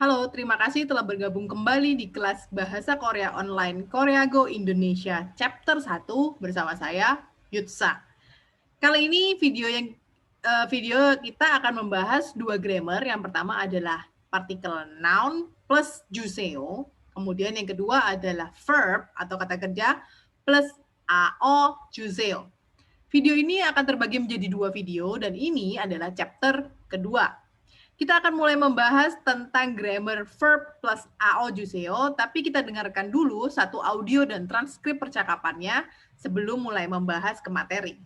Halo, terima kasih telah bergabung kembali di kelas Bahasa Korea Online Koreago Indonesia Chapter 1 bersama saya, Yutsa. Kali ini video kita akan membahas dua grammar. Yang pertama adalah partikel noun plus juseo. Kemudian yang kedua adalah verb atau kata kerja plus ao juseo. Video ini akan terbagi menjadi dua video dan ini adalah chapter kedua. Kita akan mulai membahas tentang grammar verb plus ao juseo, tapi kita dengarkan dulu satu audio dan transkrip percakapannya sebelum mulai membahas ke materi.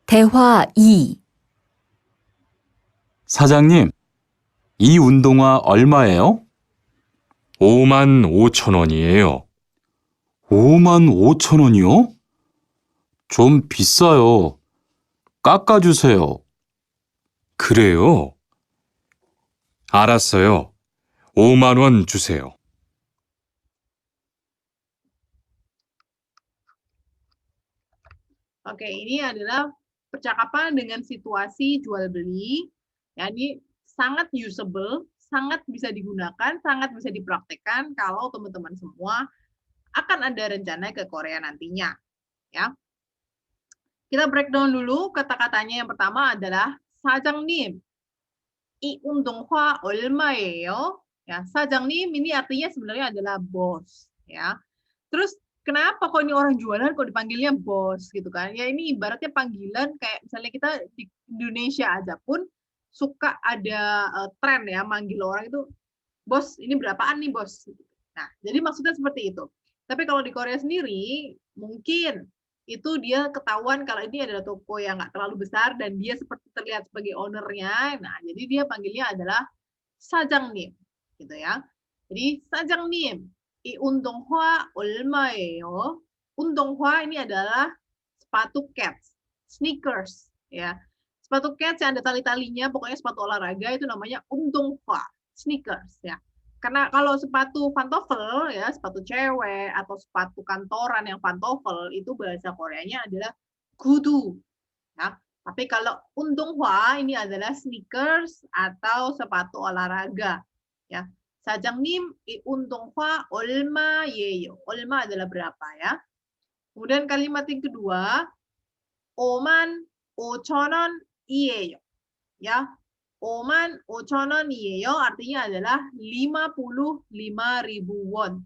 대화 2. 사장님, 이 운동화 얼마예요? 5만 5천 원이에요. 5만 5천 원이요? 좀 비싸요. 깎아주세요. 그래요? 알았어요. 5만 원 주세요. Oke, ini adalah percakapan dengan situasi jual beli. Ya, ini sangat usable, sangat bisa digunakan, sangat bisa dipraktekkan kalau teman-teman semua akan ada rencana ke Korea nantinya. Ya. Kita breakdown dulu kata-katanya. Yang pertama adalah 사장님, 이 운동화 얼마예요? Ya, 사장님 ini artinya sebenarnya adalah bos, ya. Terus kenapa kok ini orang jualan kok dipanggilnya bos gitu kan? Ya ini ibaratnya panggilan kayak misalnya kita di Indonesia aja pun suka ada tren ya manggil orang itu bos, ini berapaan nih bos? Nah, jadi maksudnya seperti itu. Tapi kalau di Korea sendiri mungkin itu dia ketahuan kalau ini adalah toko yang nggak terlalu besar dan dia seperti terlihat sebagai ownernya. Nah, jadi dia panggilnya adalah 사장님 gitu ya. Jadi 사장님, 이 운동화 얼마예요? 운동화 ini adalah sepatu cats, sneakers ya. Sepatu cats yang ada tali-talinya, pokoknya sepatu olahraga itu namanya 운동화, sneakers ya. Karena kalau sepatu pantofel ya, sepatu cewek atau sepatu kantoran yang pantofel itu bahasa Koreanya adalah gudu ya. Tapi kalau 운동화 ini adalah sneakers atau sepatu olahraga ya. 사장님, 이 운동화 얼마예요? 얼마 adalah berapa ya. Kemudian kalimat yang kedua, 5만 5천 원이에요. Ya. 5만 5천 원이에요 artinya adalah 55.000 won.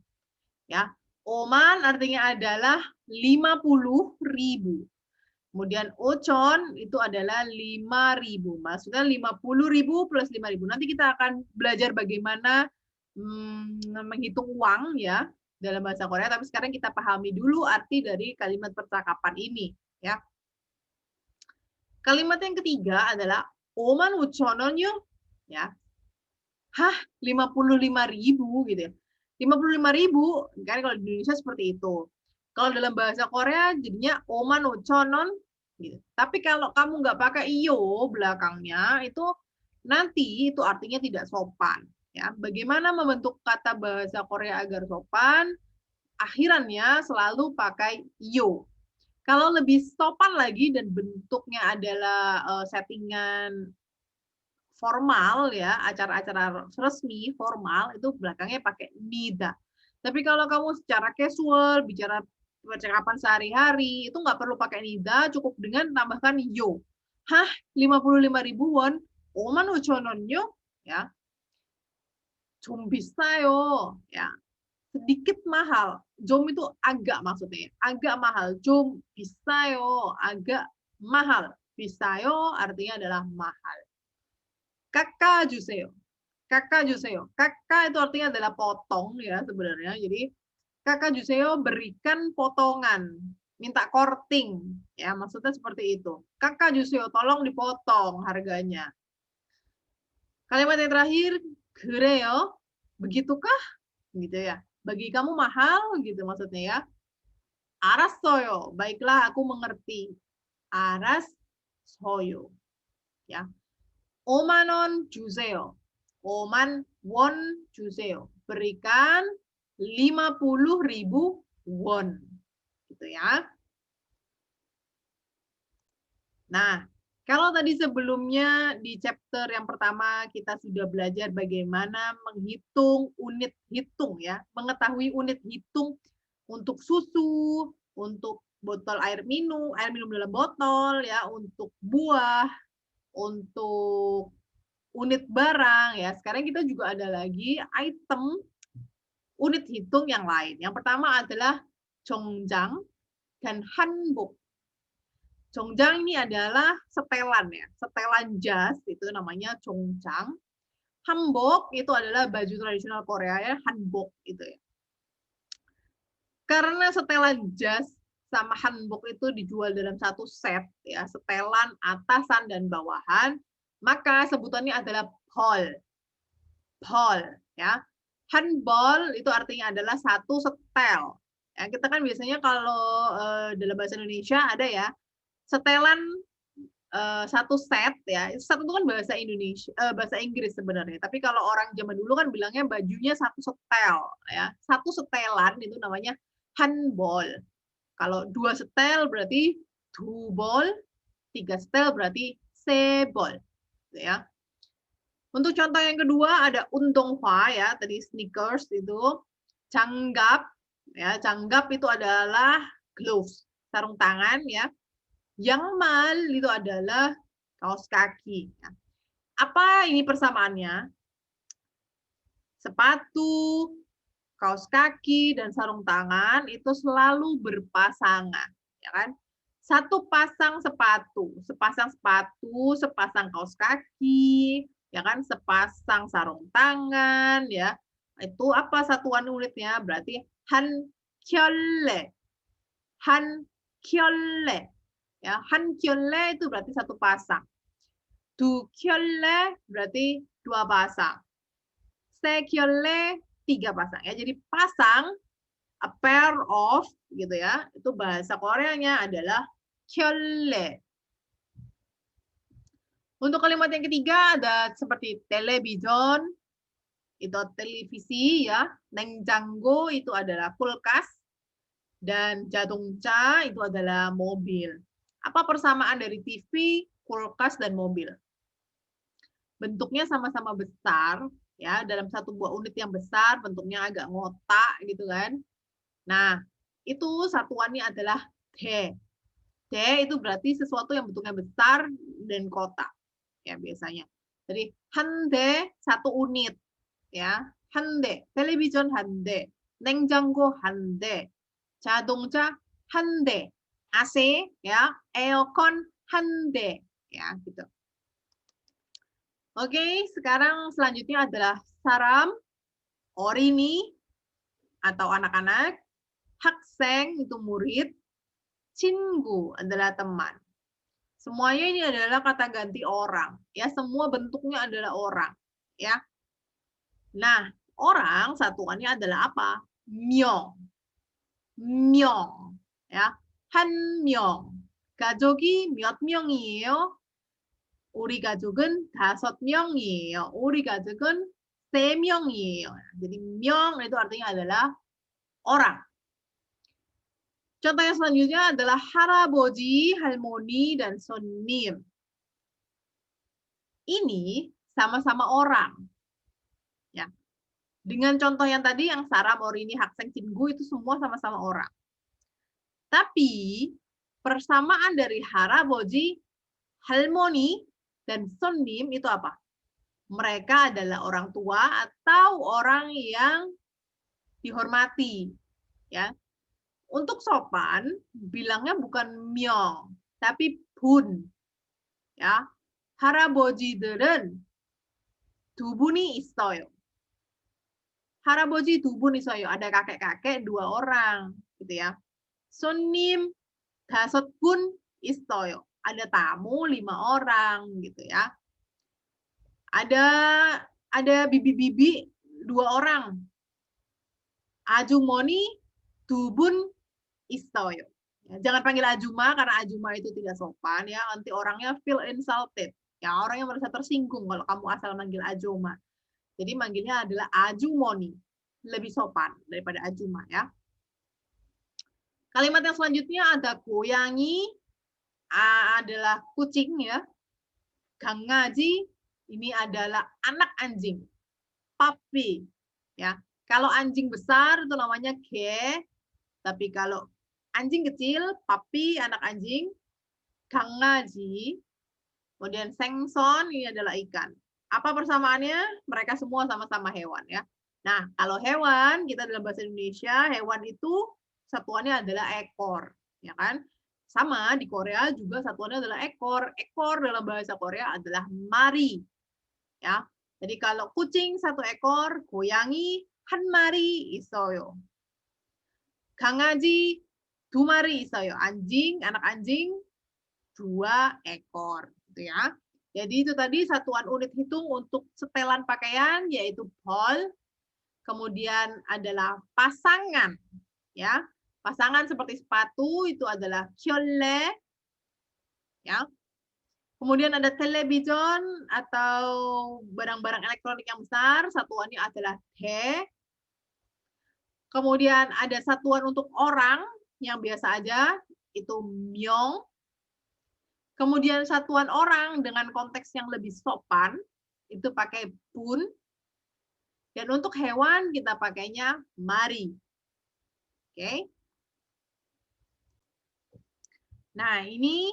Ya. 5만 artinya adalah 50.000. Kemudian ocon itu adalah 5.000. Maksudnya 50.000 plus 5.000. Nanti kita akan belajar bagaimana menghitung uang ya dalam bahasa Korea. Tapi sekarang kita pahami dulu arti dari kalimat percakapan ini. Ya. Kalimat yang ketiga adalah 5만 5천 원요. Ya. Hah, 55.000 gitu ya. 55.000 kan kalau di Indonesia seperti itu. Kalau dalam bahasa Korea jadinya 5만 5천 원 gitu. Tapi kalau kamu nggak pakai iyo belakangnya itu nanti itu artinya tidak sopan ya. Bagaimana membentuk kata bahasa Korea agar sopan? Akhirannya selalu pakai iyo. Kalau lebih sopan lagi dan bentuknya adalah settingan formal ya, acara-acara resmi formal itu belakangnya pakai nida. Tapi kalau kamu secara casual bicara percakapan sehari-hari itu nggak perlu pakai nida, cukup dengan tambahkan yo. Hah, 55.000 won? 5만 5천 원요? Ya. 좀 비싸요. Ya. Sedikit mahal. Jom itu agak maksudnya. Agak mahal. Jom bisayo. Agak mahal. Bisayo artinya adalah mahal. Kakak juseo. Kakak juseo. Kakak itu artinya adalah potong ya sebenarnya. Jadi kakak juseo berikan potongan. Minta korting. Ya maksudnya seperti itu. Kakak juseo tolong dipotong harganya. Kalimat yang terakhir. 그래요. Begitukah? Gitu ya. Bagi kamu mahal gitu maksudnya ya. 알았어요. Baiklah aku mengerti. 알았어요. Ya. 5만 원 주세요. 5만 won 주세요. Berikan 50.000 won. Gitu ya. Nah, Kalau tadi sebelumnya di chapter yang pertama kita sudah belajar bagaimana menghitung unit hitung ya, mengetahui unit hitung untuk susu, untuk botol air minum dalam botol ya, untuk buah, untuk unit barang ya. Sekarang kita juga ada lagi item unit hitung yang lain. Yang pertama adalah 정장 dan hanbok. 정장 ini adalah setelan ya, setelan jas itu namanya 정장. Hanbok itu adalah baju tradisional Korea ya, hanbok itu ya. Karena setelan jas sama hanbok itu dijual dalam satu set ya, setelan atasan dan bawahan, maka sebutannya adalah bol. Bol ya. Hanbol itu artinya adalah satu setel. Ya, kita kan biasanya kalau dalam bahasa Indonesia ada ya, setelan satu set ya. Satu itu kan bahasa Indonesia, bahasa Inggris sebenarnya. Tapi kalau orang zaman dulu kan bilangnya bajunya satu setel ya. Satu setelan itu namanya hanbol. Kalau dua setel berarti dubol, tiga setel berarti sebol. Gitu ya. Untuk contoh yang kedua ada 운동화 ya, tadi sneakers itu. 장갑 ya, 장갑 itu adalah gloves, sarung tangan ya. Yangmal itu adalah kaos kaki. Ya. Apa ini persamaannya? Sepatu, kaos kaki dan sarung tangan itu selalu berpasangan, ya kan? Satu pasang sepatu, sepasang kaos kaki, ya kan? Sepasang sarung tangan, ya. Itu apa satuan unitnya? Berarti 한 켤레. 한 켤레. Ya, 한 켤레 itu berarti satu pasang. 두 켤레 berarti dua pasang. 세 켤레 tiga pasang ya. Jadi pasang a pair of gitu ya. Itu bahasa Koreanya adalah 켤레. Untuk kalimat yang ketiga ada seperti television, itu televisi ya. 냉장고 itu adalah kulkas dan 자동차 itu adalah mobil. Apa persamaan dari TV, kulkas dan mobil? Bentuknya sama-sama besar ya, dalam satu buah unit yang besar, bentuknya agak ngotak gitu kan. Nah, itu satuannya adalah 대. 대 itu berarti sesuatu yang bentuknya besar dan kotak ya biasanya. Jadi 한 대 satu unit ya, 한 대. television 한 대. 냉장고 한 대. 자동차 한 대. AC ya, aircon 한 대 ya gitu. Oke, sekarang selanjutnya adalah saram, orini atau anak-anak, 학생 itu murid, 친구 adalah teman. Semuanya ini adalah kata ganti orang, ya semua bentuknya adalah orang, ya. Nah, orang satuannya adalah apa? 명, 명, ya. 한 명. 가족이 몇 명이에요? 우리 가족은 5명이에요. 우리 가족은 3명이에요. Jadi 명 itu artinya adalah orang. Contoh yang selanjutnya adalah 할아버지, 할머니, dan 손님. Ini sama-sama orang. Ya. Dengan contoh yang tadi yang saram, orini, 학생, 친구 itu semua sama-sama orang. Tapi persamaan dari 할아버지, 할머니, dan 손님 itu apa? Mereka adalah orang tua atau orang yang dihormati. Ya. Untuk sopan, bilangnya bukan 명, tapi 분. Ya. 할아버지들은 두 분이 있어요. 할아버지 두 분 있어요. Ada kakek-kakek 2 orang, gitu ya. 손님 5분 있어요. Ada tamu 5 orang, gitu ya. Ada bibi-bibi 2 orang. 아주머니 2분 있어요. Ya, jangan panggil ajuma karena ajuma itu tidak sopan ya. Nanti orangnya feel insulted. Ya, orang yang merasa tersinggung kalau kamu asal manggil ajuma. Jadi manggilnya adalah ajumoni. Lebih sopan daripada ajuma ya. Kalimat yang selanjutnya ada 고양이 adalah kucing ya. 강아지 ini adalah anak anjing. Puppy, ya. Kalau anjing besar itu namanya 개, tapi kalau anjing kecil, puppy, anak anjing, 강아지, kemudian 생선 ini adalah ikan. Apa persamaannya? Mereka semua sama-sama hewan, ya. Nah, kalau hewan, kita dalam bahasa Indonesia, hewan itu satuannya adalah ekor, ya kan? Sama di Korea juga satuannya adalah ekor. Ekor dalam bahasa Korea adalah mari, ya. Jadi kalau kucing satu ekor, 고양이 한 마리 있어요. 강아지 두 마리 있어요. Anjing, anak anjing 2 ekor, gitu ya. Jadi itu tadi satuan unit hitung untuk setelan pakaian yaitu 볼. Kemudian adalah pasangan, ya. Pasangan seperti sepatu itu adalah 켤레, ya. Kemudian ada television atau barang-barang elektronik yang besar, satuannya adalah 대. Kemudian ada satuan untuk orang yang biasa aja, itu 명. Kemudian satuan orang dengan konteks yang lebih sopan, itu pakai 분. Dan untuk hewan kita pakainya mari. Oke. Nah, ini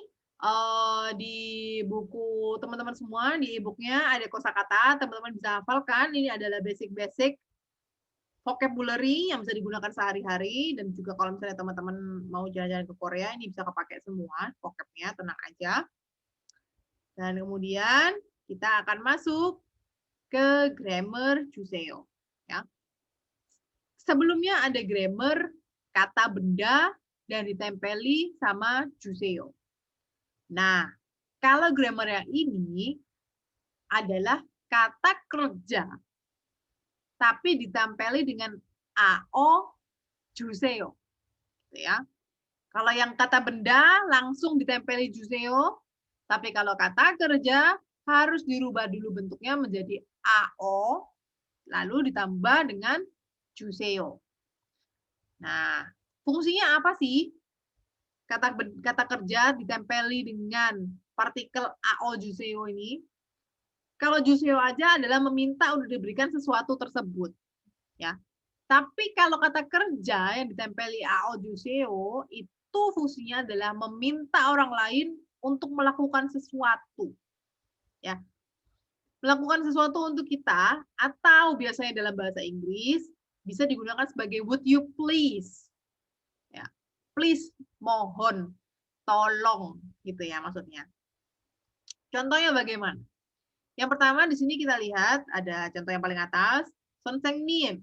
di buku teman-teman semua, di e-book-nya ada kosakata, teman-teman bisa hafalkan. Ini adalah basic-basic vocabulary yang bisa digunakan sehari-hari, dan juga kalau misalnya teman-teman mau jalan-jalan ke Korea, ini bisa kepakai semua vocab-nya, tenang aja. Dan kemudian kita akan masuk ke grammar 주세요. Ya. Sebelumnya ada grammar kata benda dan ditempeli sama 주세요. Nah, kalau grammar yang ini adalah kata kerja, tapi ditempeli dengan AO 주세요. Gitu ya. Kalau yang kata benda langsung ditempeli 주세요, tapi kalau kata kerja harus dirubah dulu bentuknya menjadi AO, lalu ditambah dengan 주세요. Nah, fungsinya apa sih? Kata kerja ditempeli dengan partikel AO 주세요 ini. Kalau 주세요 aja adalah meminta untuk diberikan sesuatu tersebut, ya. Tapi kalau kata kerja yang ditempeli AO 주세요 itu fungsinya adalah meminta orang lain untuk melakukan sesuatu, ya. Melakukan sesuatu untuk kita, atau biasanya dalam bahasa Inggris bisa digunakan sebagai would you please, ya. Please, mohon, tolong, gitu ya maksudnya. Contohnya bagaimana? Yang pertama di sini kita lihat ada contoh yang paling atas. 선생님,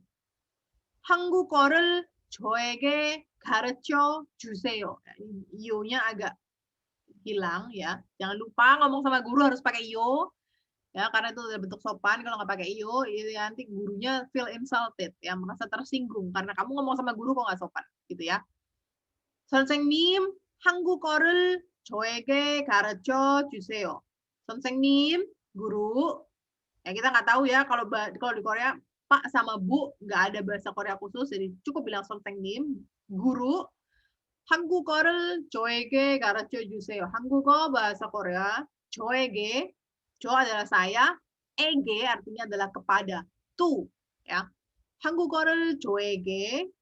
한국어를 저에게 가르쳐 주세요. io-nya agak hilang ya. Jangan lupa ngomong sama guru harus pakai io. Ya, karena itu bentuk sopan. Kalau nggak pakai io, nanti gurunya feel insulted, ya, merasa tersinggung karena kamu ngomong sama guru kok nggak sopan, gitu ya. 선생님, 한국어를 저에게 가르쳐 주세요. 선생님, guru. Ya, kita nggak tahu ya kalau di Korea Pak sama Bu nggak ada bahasa Korea khusus, jadi cukup bilang 선생님, guru. 한국어를 저에게 가르쳐 주세요. 한국어 bahasa Korea, 저에게, 저 adalah saya, 에게 artinya adalah kepada, to, ya. 한국어를 저에게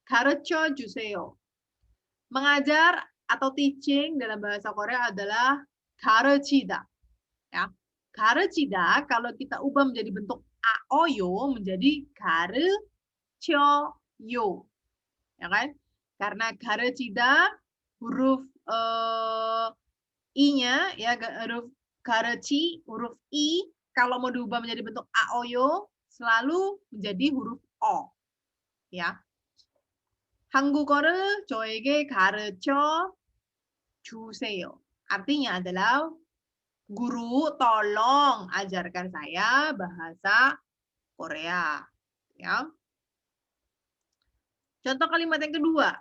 가르쳐 주세요. Mengajar atau teaching dalam bahasa Korea adalah 가르치다. Ya. 가르치다 kalau kita ubah menjadi bentuk AOYO menjadi 가르쳐요. Ya kan? Karena 가르치다 huruf I-nya ya, huruf 가르치, huruf I kalau mau diubah menjadi bentuk AOYO selalu menjadi huruf O. Ya. 한국어를 저에게 가르쳐 주세요. Artinya adalah guru tolong ajarkan saya bahasa Korea. Ya. Contoh kalimat yang kedua.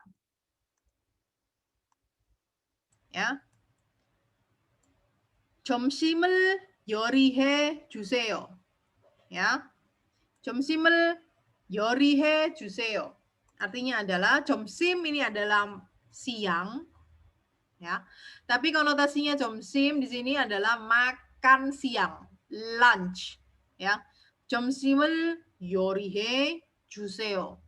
Ya. 점심을 요리해 주세요. Ya. 점심을 요리해 주세요. Artinya adalah 점심 ini adalah siang, ya. Tapi konotasinya 점심 di sini adalah makan makan siang, lunch. Ya. 점심을 요리해 주세요.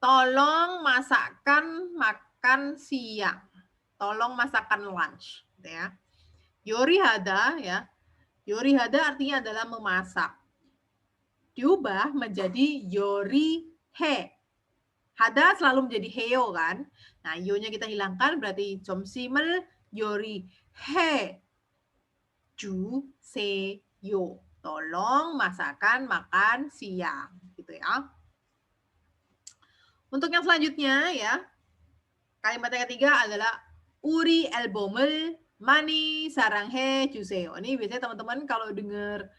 Tolong masakkan makan siang. Tolong masakkan lunch, gitu ya. Yorihada ya. Yorihada artinya adalah memasak. Diubah menjadi yorihe. Hada selalu menjadi heo kan. Nah, yo-nya kita hilangkan berarti 점심을 요리해 주세요. Tolong masakkan makan siang, gitu ya. Untuk yang selanjutnya ya, kalimat yang ketiga adalah 우리 앨범을 많이 사랑해 주세요. Ini biasanya teman-teman kalau dengar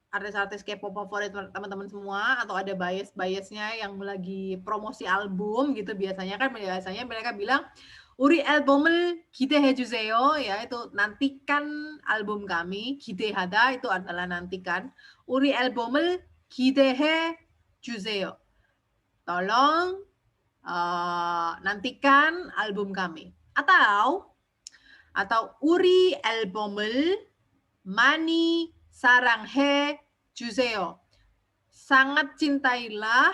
artis-artis K-pop favorit teman-teman semua atau ada bias-biasnya yang lagi promosi album gitu biasanya mereka bilang 우리 앨범을 기대해 주세요 ya itu nantikan album kami 기대하다 itu adalah nantikan 우리 앨범을 기대해 주세요 tolong nantikan album kami atau 우리 앨범을 많이 사랑해 주세요. Sangat cintailah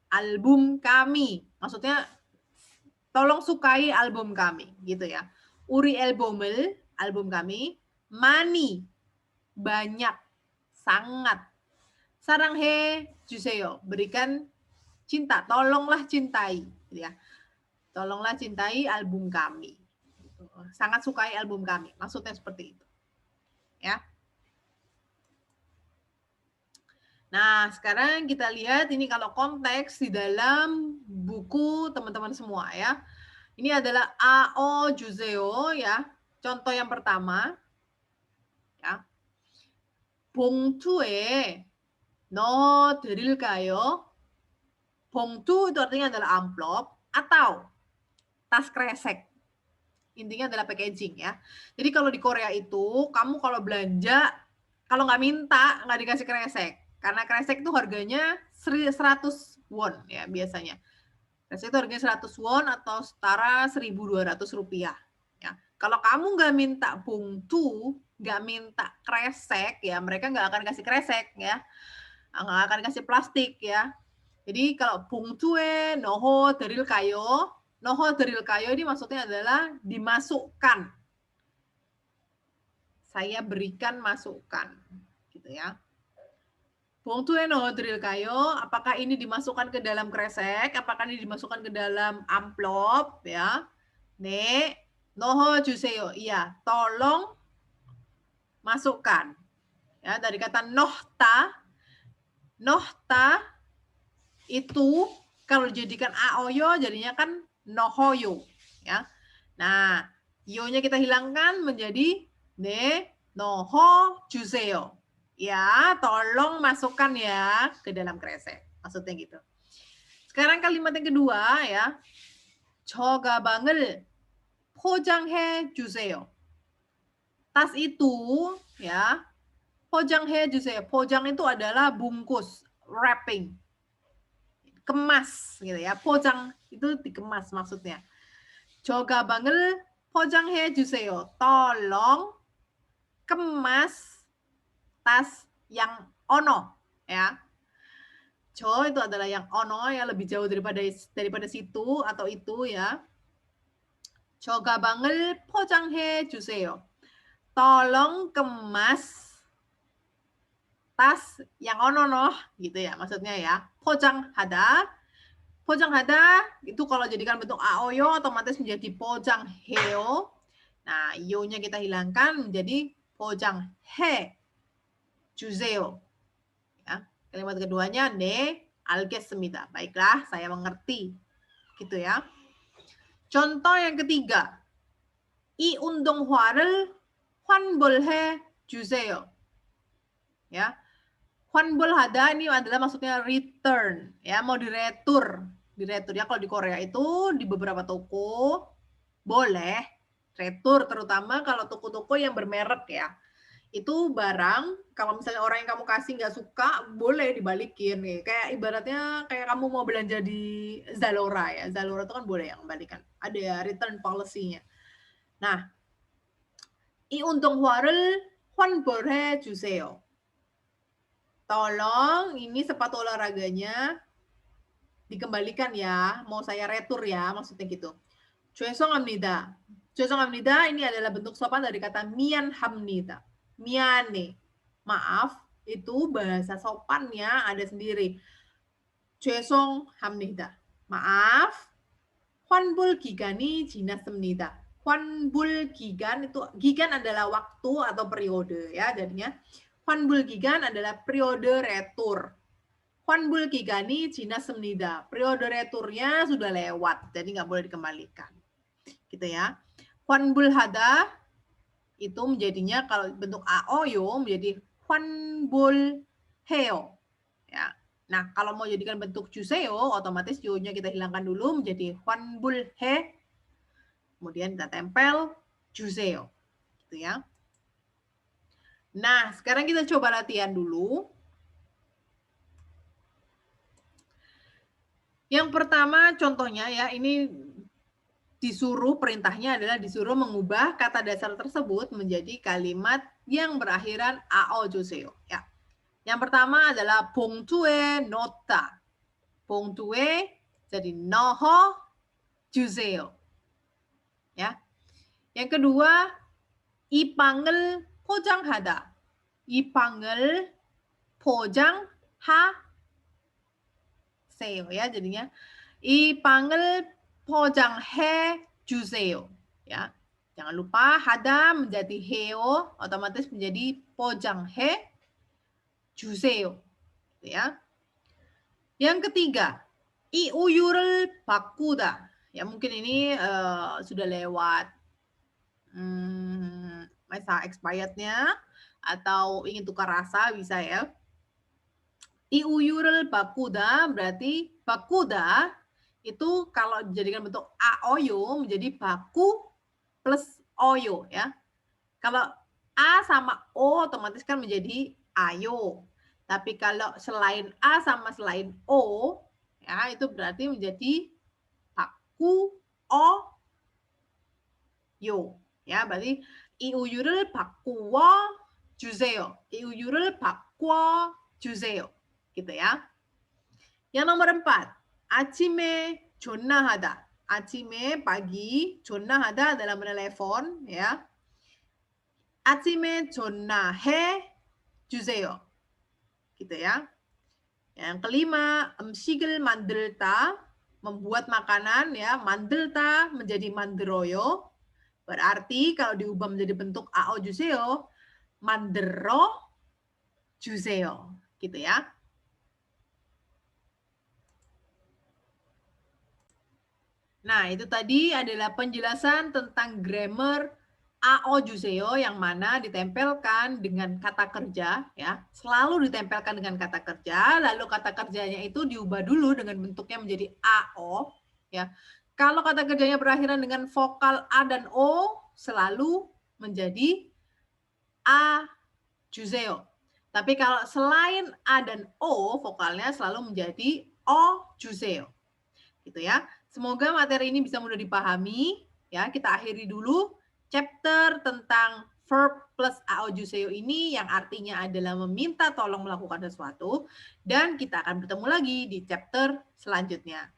album kami. Maksudnya tolong sukai album kami, gitu ya. 우리 앨범을 album kami, 많이 banyak, sangat. 사랑해 주세요. Berikan cinta, tolonglah cintai, gitu ya. Tolonglah cintai album kami. Sangat sukai album kami. Maksudnya seperti itu. Ya. Nah, sekarang kita lihat ini kalau konteks di dalam buku teman-teman semua ya. Ini adalah AO Juseo ya. Contoh yang pertama ya. 봉투에 넣어 드릴까요? 봉투 itu artinya adalah amplop atau tas kresek. Intinya adalah packaging ya. Jadi kalau di Korea itu kamu kalau belanja kalau nggak minta nggak dikasih kresek. Karena kresek itu harganya 100 won ya biasanya. Kresek itu harganya 100 won atau setara 1.200 rupiah. Ya. Kalau kamu nggak minta 봉투, nggak minta kresek ya mereka nggak akan kasih kresek ya. Nggak akan kasih plastik ya. Jadi kalau 봉투에 넣어 드릴까요? 넣어 드릴까요 ini maksudnya adalah dimasukkan. Saya berikan masukan gitu ya. 봉투에 넣어 드릴까요? Apakah ini dimasukkan ke dalam kresek? Apakah ini dimasukkan ke dalam amplop ya? 네, 넣어 주세요. Iya, tolong masukkan. Ya, dari kata nohta itu kalau dijadikan aoyo jadinya kan nohoyo ya. Nah, yo-nya kita hilangkan menjadi 네, 넣어 주세요. Ya, tolong masukkan ya ke dalam kresek. Maksudnya gitu. Sekarang kalimat yang kedua ya. 저 가방을 포장해 주세요. Tas itu ya. 포장해 주세요. 포장 itu adalah bungkus, wrapping. Kemas gitu ya. 포장 itu dikemas maksudnya. 저 가방을 포장해 주세요. Tolong kemas tas yang ono ya. Jo itu adalah yang ono ya lebih jauh daripada situ atau itu ya. 저 가방을 포장해 주세요. Tolong kemas tas yang ono noh gitu ya maksudnya ya. 포장하다. 포장하다 itu kalau jadikan bentuk aoyo otomatis menjadi 포장해요. Nah, yo-nya kita hilangkan menjadi 포장해 주세요. Ya, kalimat keduanya 네, 알겠습니다. Baiklah, saya mengerti. Gitu ya. Contoh yang ketiga. 이 운동화를 환불해 주세요. Ya. 환불하다 ini adalah maksudnya return, ya, mau diretur. Diretur ya kalau di Korea itu di beberapa toko boleh retur terutama kalau toko-toko yang bermerek ya. Itu barang kalau misalnya orang yang kamu kasih nggak suka boleh dibalikin nih. Kayak ibaratnya kayak kamu mau belanja di Zalora ya. Zalora itu kan boleh yang kembalikan. Ada return policy-nya. Nah, 이 운동화를 환불해 주세요. Tolong ini sepatu olahraganya dikembalikan ya, mau saya retur ya, maksudnya gitu. 죄송합니다. 죄송합니다 ini adalah bentuk sopan dari kata 미안합니다. 미안해. Maaf, itu bahasa sopannya ada sendiri. 죄송합니다. Maaf. 환불 기간이 지났습니다. 환불 기간 itu gigan adalah waktu atau periode ya, jadinya 환불 기간 adalah periode retur. 환불 기간이 지났습니다. Periode returnya sudah lewat, jadi nggak boleh dikembalikan. Gitu ya. 환불하다 itu menjadinya kalau bentuk aoyo menjadi 환불해요. Ya. Nah, kalau mau jadikan bentuk 주세요, otomatis yo-nya kita hilangkan dulu menjadi 환불해. Kemudian kita tempel 주세요. Gitu ya. Nah, sekarang kita coba latihan dulu. Yang pertama contohnya ya, ini disuruh, perintahnya adalah disuruh mengubah kata dasar tersebut menjadi kalimat yang berakhiran ao 주세요. Ya. Yang pertama adalah 봉투에 넣다. 봉투에 jadi 넣어 주세요. Ya. Yang kedua, 이 빵을 포장하다. 이 빵을 포장하세요. Ya, jadinya 이 빵을 포장해 주세요. Ya. Jangan lupa hada menjadi heo, otomatis menjadi 포장해 주세요. Ya. Yang ketiga, 이 우유를 바꾸다. Ya mungkin ini sudah lewat masa expirednya atau ingin tukar rasa bisa ya. 이 우유를 바꾸다 berarti bakuda itu kalau dijadikan bentuk aoyo menjadi baku plus oyo ya. Kalau a sama o otomatis kan menjadi ayo. Tapi kalau selain a sama selain o ya itu berarti menjadi baku o yo. Ya, berarti 이 우유를 바꾸어 주세요. 이 우유를 바꿔 주세요. Gitu ya. Yang nomor 4, 아침에 전화하다. 아침에 pagi, 전화하다 adalah menelepon ya. 아침에 전화해 주세요. Gitu ya. Yang kelima, 음식을 만들다, membuat makanan ya, 만들다 menjadi 만들어요. Berarti kalau diubah menjadi bentuk ao 주세요, 만들어 주세요. Gitu ya. Nah, itu tadi adalah penjelasan tentang grammar ao 주세요 yang mana ditempelkan dengan kata kerja ya. Selalu ditempelkan dengan kata kerja, lalu kata kerjanya itu diubah dulu dengan bentuknya menjadi ao ya. Kalau kata kerjanya berakhiran dengan vokal a dan o selalu menjadi a 주세요. Tapi kalau selain a dan o vokalnya selalu menjadi o 주세요. Gitu ya. Semoga materi ini bisa mudah dipahami ya. Kita akhiri dulu chapter tentang verb plus ao 주세요 ini yang artinya adalah meminta tolong melakukan sesuatu, dan kita akan bertemu lagi di chapter selanjutnya.